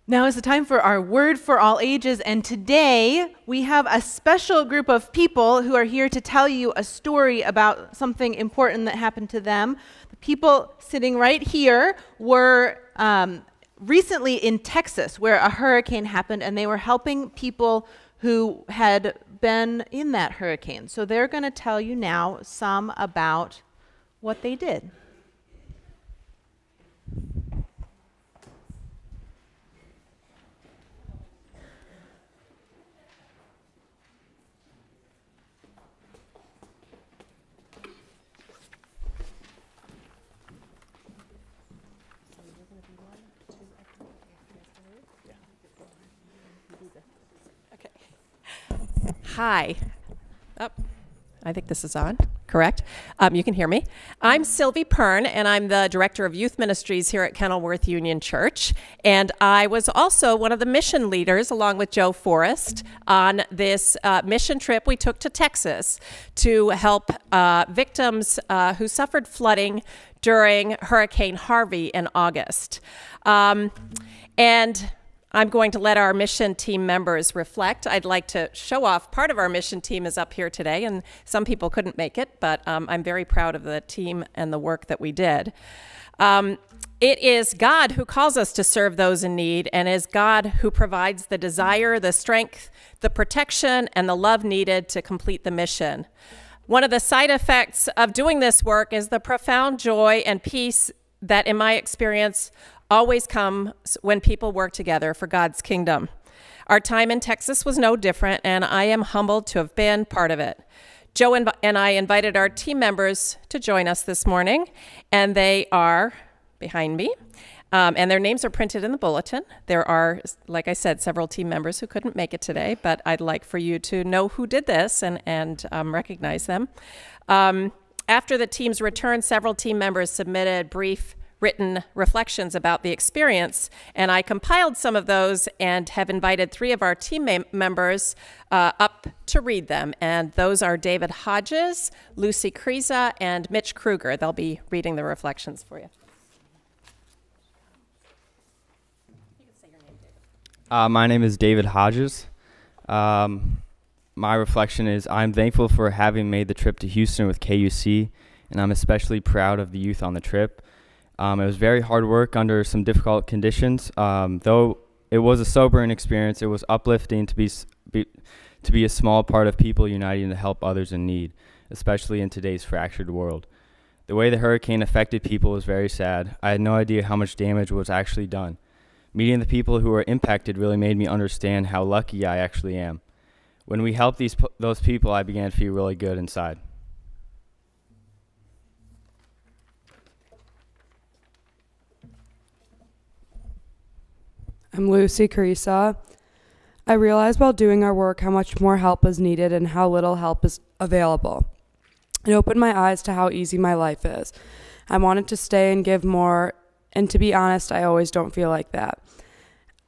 Now is the time for our Word for All Ages, and today we have a special group of people who are here to tell you a story about something important that happened to them. The people sitting right here were recently in Texas, where a hurricane happened, and they were helping people who had been in that hurricane. So they're going to tell you now some about what they did. Hi. Oh, I think this is on, correct? You can hear me. I'm Sylvie Pern, and I'm the Director of Youth Ministries here at Kenilworth Union Church. And I was also one of the mission leaders, along with Joe Forrest, on this mission trip we took to Texas to help victims who suffered flooding during Hurricane Harvey in August. And I'm going to let our mission team members reflect. I'd like to show off. Part of our mission team is up here today, and some people couldn't make it, but I'm very proud of the team and the work that we did. It is God who calls us to serve those in need, and is God who provides the desire, the strength, the protection, and the love needed to complete the mission. One of the side effects of doing this work is the profound joy and peace that, in my experience, always comes when people work together for God's kingdom. Our time in Texas was no different, and I am humbled to have been part of it. Joe and I invited our team members to join us this morning, and they are behind me, and their names are printed in the bulletin. There are, like I said, several team members who couldn't make it today, but I'd like for you to know who did this and recognize them. After the team's return, several team members submitted brief written reflections about the experience, and I compiled some of those and have invited 3 of our team members up to read them, and those are David Hodges, Lucy Kriza, and Mitch Kruger. They'll be reading the reflections for you. You can say your name, David. My name is David Hodges. My reflection is, I'm thankful for having made the trip to Houston with KUC, and I'm especially proud of the youth on the trip. It was very hard work under some difficult conditions. Though it was a sobering experience, it was uplifting to be a small part of people uniting to help others in need, especially in today's fractured world. The way the hurricane affected people was very sad. I had no idea how much damage was actually done. Meeting the people who were impacted really made me understand how lucky I actually am. When we helped those people, I began to feel really good inside. I'm Lucy Kriza. I realized while doing our work how much more help is needed and how little help is available. It opened my eyes to how easy my life is. I wanted to stay and give more, and to be honest, I always don't feel like that.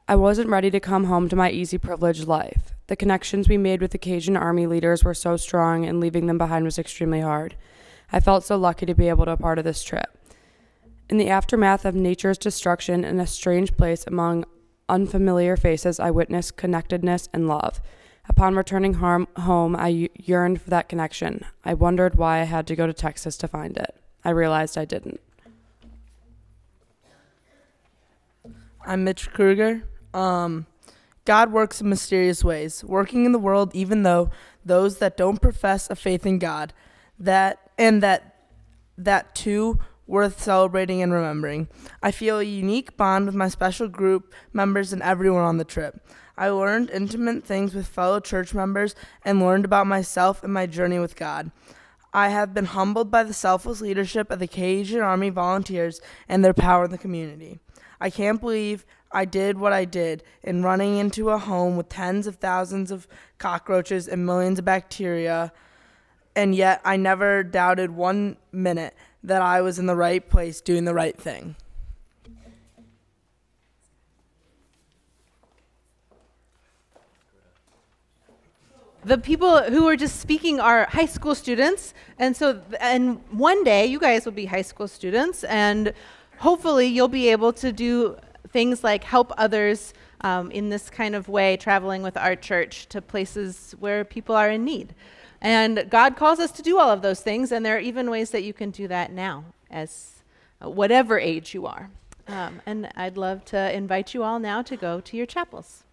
I wasn't ready to come home to my easy, privileged life. The connections we made with the Cajun Army leaders were so strong, and leaving them behind was extremely hard. I felt so lucky to be able to be a part of this trip. In the aftermath of nature's destruction in a strange place among unfamiliar faces, I witnessed connectedness and love. Upon returning home, I yearned for that connection. I wondered why I had to go to Texas to find it. I realized I didn't. I'm Mitch Kruger. God works in mysterious ways, working in the world even though those that don't profess a faith in God, that too worth celebrating and remembering. I feel a unique bond with my special group members and everyone on the trip. I learned intimate things with fellow church members and learned about myself and my journey with God. I have been humbled by the selfless leadership of the Cajun Army volunteers and their power in the community. I can't believe I did what I did in running into a home with tens of thousands of cockroaches and millions of bacteria, and yet I never doubted 1 minute that I was in the right place doing the right thing. The people who were just speaking are high school students, and one day you guys will be high school students, and hopefully you'll be able to do things like help others in this kind of way, traveling with our church to places where people are in need. And God calls us to do all of those things, and there are even ways that you can do that now, as whatever age you are. And I'd love to invite you all now to go to your chapels.